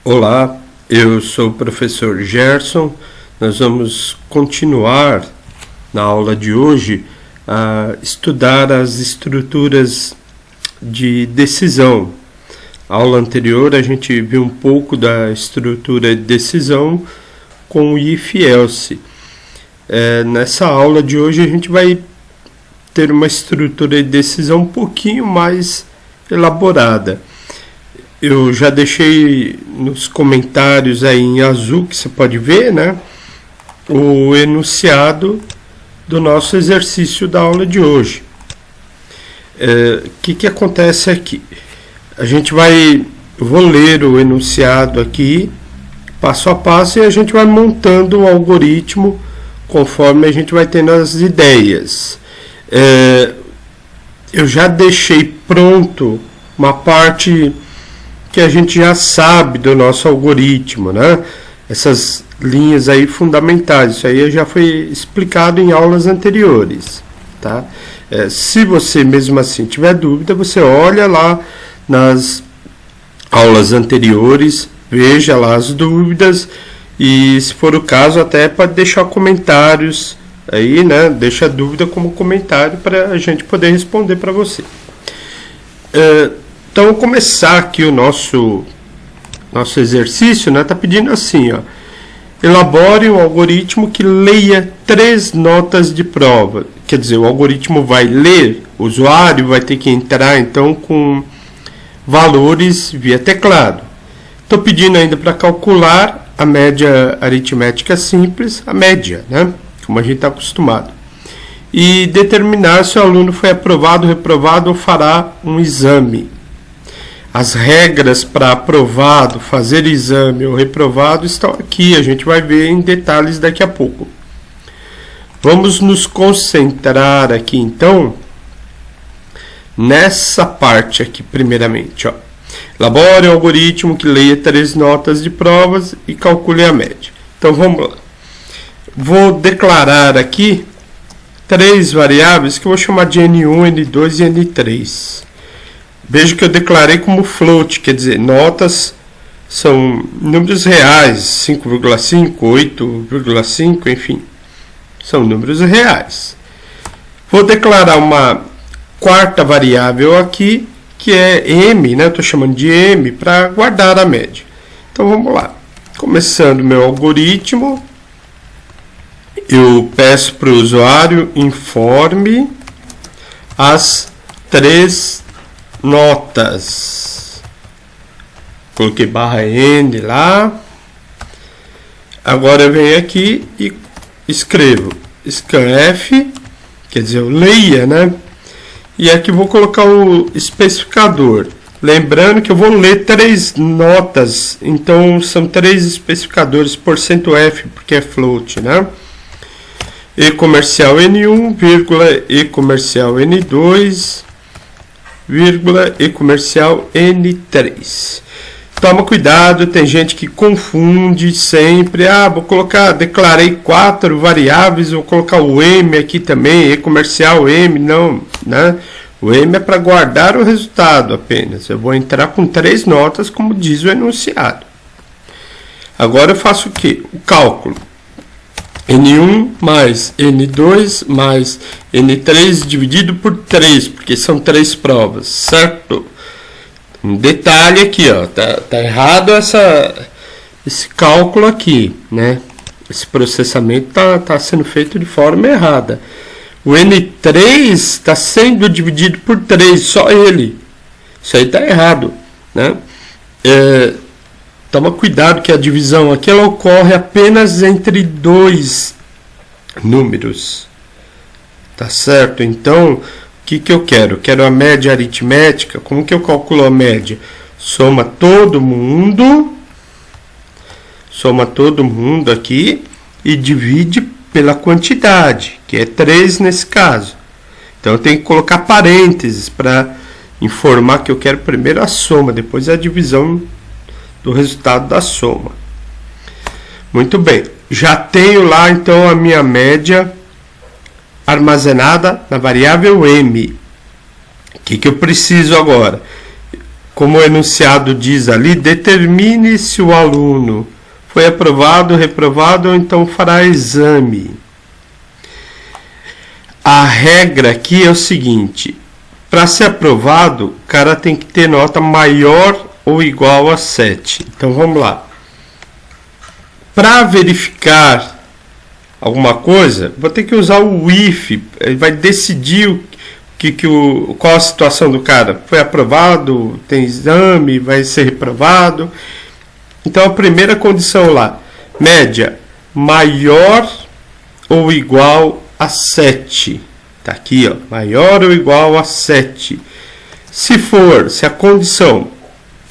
Olá, eu sou o professor Gerson. Nós vamos continuar na aula de hoje a estudar as estruturas de decisão. A aula anterior a gente viu um pouco da estrutura de decisão com o if-else. Nessa aula de hoje a gente vai ter uma estrutura de decisão um pouquinho mais elaborada. Eu já deixei nos comentários aí em azul, que você pode ver, né, o enunciado do nosso exercício da aula de hoje. Que acontece aqui? Eu vou ler o enunciado aqui, passo a passo, e a gente vai montando o algoritmo conforme a gente vai tendo as ideias. Eu já deixei pronto uma parte que a gente já sabe do nosso algoritmo, né? Essas linhas aí fundamentais, isso aí já foi explicado em aulas anteriores, tá? Se você mesmo assim tiver dúvida, você olha lá nas aulas anteriores, veja lá as dúvidas e, se for o caso, até pode deixar comentários aí, né? Deixa a dúvida como comentário para a gente poder responder para você. Então, vou começar aqui o nosso exercício, né? Tá pedindo assim, ó. Elabore um algoritmo que leia 3 notas de prova. Quer dizer, o algoritmo vai ler, o usuário vai ter que entrar, então, com valores via teclado. Estou pedindo ainda para calcular a média aritmética simples, a média, né? Como a gente está acostumado. E determinar se o aluno foi aprovado, reprovado ou fará um exame. As regras para aprovado, fazer exame ou reprovado estão aqui, a gente vai ver em detalhes daqui a pouco. Vamos nos concentrar aqui então nessa parte aqui primeiramente, ó. Elabore um algoritmo que leia 3 notas de provas e calcule a média. Então vamos lá. Vou declarar aqui 3 variáveis que eu vou chamar de N1, N2 e N3. Veja que eu declarei como float, quer dizer, notas são números reais, 5,5, 8,5, enfim, são números reais. Vou declarar uma quarta variável aqui, que é M, né? Estou chamando de M para guardar a média. Então vamos lá. Começando meu algoritmo, eu peço para o usuário informe as 3 notas. Coloquei /n lá. Agora eu venho aqui e escrevo scanf, quer dizer, eu leia, né? E aqui vou colocar o especificador. Lembrando que eu vou ler 3 notas, então são 3 especificadores, %f, porque é float, né? E comercial N1, vírgula, e comercial N2, vírgula, e comercial N3. Toma cuidado, tem gente que confunde sempre. Declarei 4 variáveis, vou colocar o M aqui também, e comercial M, não, né? O M é para guardar o resultado apenas. Eu vou entrar com 3 notas, como diz o enunciado. Agora eu faço o quê? O cálculo. N1 mais N2 mais N3 dividido por 3, porque são 3 provas, certo? Um detalhe aqui, ó, tá errado esse cálculo aqui, né? Esse processamento tá sendo feito de forma errada. O N3 está sendo dividido por 3, só ele. Isso aí tá errado, né? Toma cuidado que a divisão aqui ela ocorre apenas entre 2 números. Tá certo? Então, o que eu quero? Eu quero a média aritmética. Como que eu calculo a média? Soma todo mundo aqui e divide pela quantidade, que é 3 nesse caso. Então, eu tenho que colocar parênteses para informar que eu quero primeiro a soma, depois a divisão do resultado da soma. Muito bem, já tenho lá então a minha média armazenada na variável M. O que eu preciso agora? como o enunciado diz ali, determine se o aluno foi aprovado, reprovado ou então fará exame. A regra aqui é o seguinte: para ser aprovado, o cara tem que ter nota maior ou igual a 7. Então vamos lá. Para verificar alguma coisa, vou ter que usar o if. Ele vai decidir qual a situação do cara. Foi aprovado, tem exame, vai ser reprovado. Então a primeira condição lá, média maior ou igual a 7. Tá aqui, ó, maior ou igual a 7. Se a condição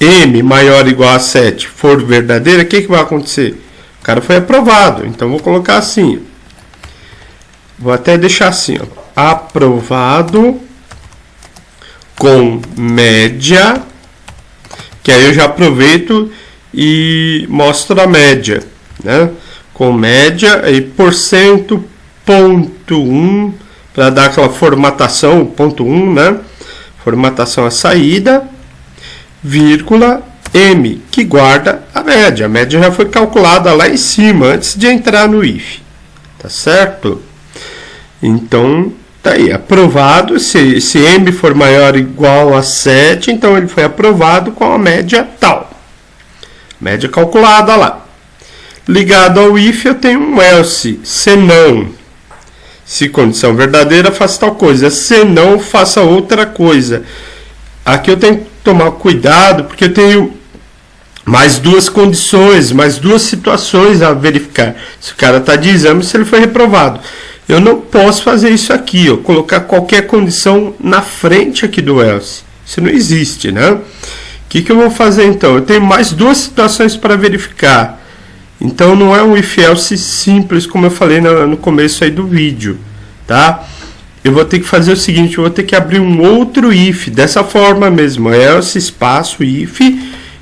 M maior ou igual a 7 for verdadeira, o que vai acontecer? O cara foi aprovado. Então vou colocar assim. Vou até deixar assim, ó, aprovado com média, que aí eu já aproveito e mostro a média, né? Com média aí porcento, ponto 1, para dar aquela formatação, ponto 1, né? Formatação a saída, vírgula, M, que guarda a média. A média já foi calculada lá em cima, antes de entrar no if. Tá certo? Então, tá aí, aprovado. Se M for maior ou igual a 7, então ele foi aprovado com a média tal. Média calculada lá. Ligado ao if, eu tenho um else. Se não, se condição verdadeira, faça tal coisa. Se não, faça outra coisa. Aqui eu tenho que tomar cuidado, porque eu tenho mais duas condições, mais duas situações a verificar. Se o cara está de exame, se ele foi reprovado. Eu não posso fazer isso aqui, ó, colocar qualquer condição na frente aqui do else. Isso não existe, né? O que eu vou fazer então? Eu tenho mais duas situações para verificar. Então não é um if else simples, como eu falei no começo aí do vídeo, tá? Eu vou ter que fazer o seguinte, eu vou ter que abrir um outro if, dessa forma mesmo, else, espaço, if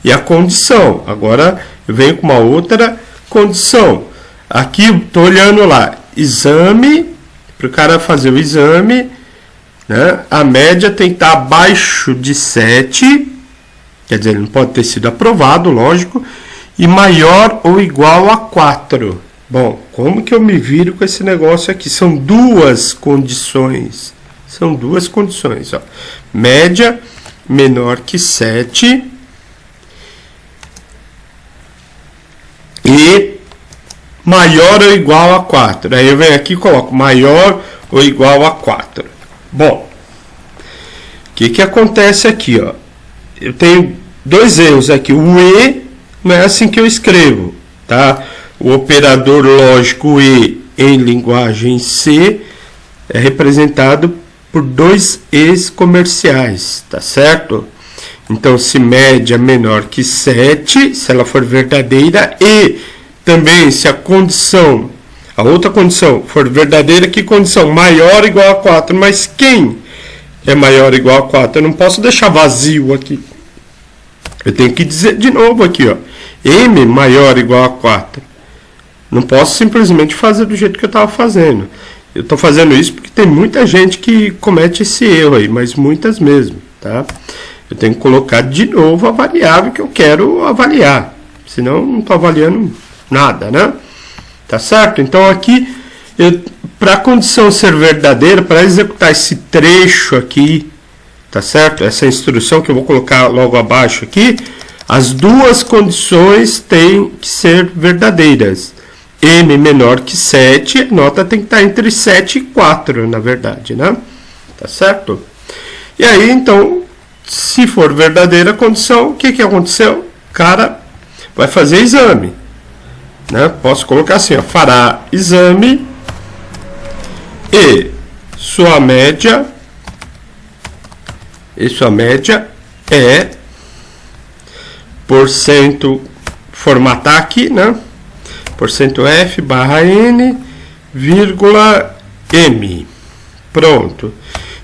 e a condição. Agora eu venho com uma outra condição. Aqui estou olhando lá, exame, para o cara fazer o exame, né? A média tem que estar abaixo de 7, quer dizer, ele não pode ter sido aprovado, lógico, e maior ou igual a 4. Bom, como que eu me viro com esse negócio aqui? São duas condições. São duas condições, ó. Média menor que 7 e maior ou igual a 4. Aí eu venho aqui e coloco maior ou igual a 4. Bom, o que acontece aqui, ó? Eu tenho dois erros aqui. O E não é assim que eu escrevo, tá? O operador lógico E em linguagem C é representado por dois E's comerciais, tá certo? Então, se média menor que 7, se ela for verdadeira, e também se a condição, a outra condição for verdadeira, que condição? Maior ou igual a 4. Mas quem é maior ou igual a 4? Eu não posso deixar vazio aqui. Eu tenho que dizer de novo aqui, ó. M maior ou igual a 4. Não posso simplesmente fazer do jeito que eu estava fazendo. Eu estou fazendo isso porque tem muita gente que comete esse erro aí, mas muitas mesmo, tá? Eu tenho que colocar de novo a variável que eu quero avaliar. Senão eu não estou avaliando nada, né? Tá certo? Então aqui, para a condição ser verdadeira, para executar esse trecho aqui, tá certo? Essa instrução que eu vou colocar logo abaixo aqui, as duas condições têm que ser verdadeiras. M menor que 7, a nota tem que estar entre 7 e 4, na verdade, né? Tá certo? E aí, então, se for verdadeira a condição, o que aconteceu? O cara vai fazer exame, né? Posso colocar assim, ó, fará exame e sua média é porcento, formatar aqui, né? Porcento F barra N, vírgula M. Pronto.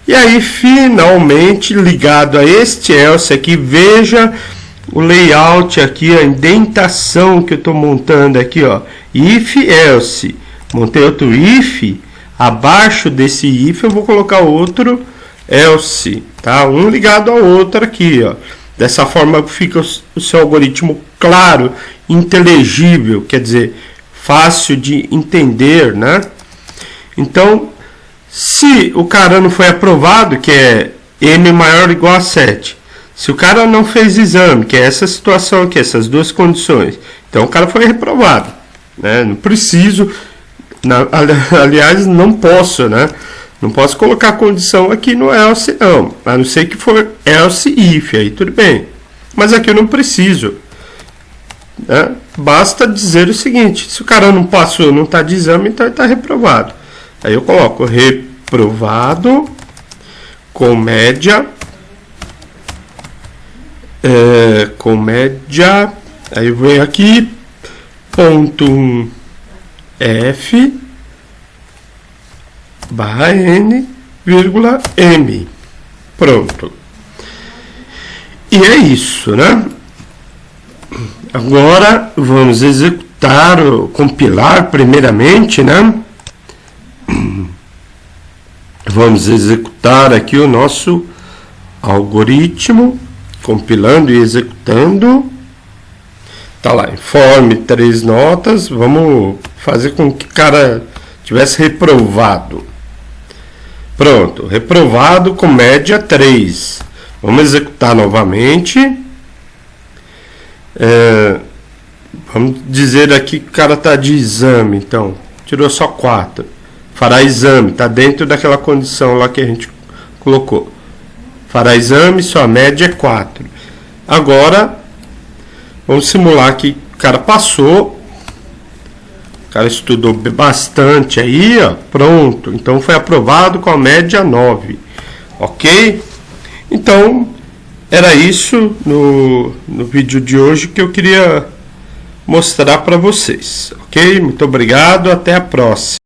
E aí, finalmente, ligado a este else aqui, veja o layout aqui, a indentação que eu estou montando aqui, ó. If, else. Montei outro if. Abaixo desse if eu vou colocar outro else, tá? Um ligado ao outro aqui, ó. Dessa forma fica o seu algoritmo claro, inteligível, quer dizer, fácil de entender, né? Então, se o cara não foi aprovado, que é m maior ou igual a 7, se o cara não fez exame, que é essa situação aqui, essas duas condições, então o cara foi reprovado, né? Não preciso, aliás, não posso, né? Não posso colocar condição aqui no else, não, a não ser que for else if, aí tudo bem. Mas aqui eu não preciso, né? Basta dizer o seguinte: se o cara não passou, não está de exame, então ele está reprovado. Aí eu coloco reprovado com média, aí eu venho aqui, ponto 1 F barra N, vírgula M. Pronto. E é isso, né? Agora vamos executar, compilar primeiramente, né? Vamos executar aqui o nosso algoritmo, compilando e executando. Tá lá, informe 3 notas. Vamos fazer com que o cara tivesse reprovado. Pronto, reprovado com média 3. Vamos executar novamente. Vamos dizer aqui que o cara está de exame, então tirou só 4. Fará exame, está dentro daquela condição lá que a gente colocou. Fará exame, sua média é 4. Agora, vamos simular que o cara passou. O cara estudou bastante aí, ó, pronto. Então foi aprovado com a média 9. Ok? Então, era isso no vídeo de hoje que eu queria mostrar para vocês. Ok? Muito obrigado, até a próxima.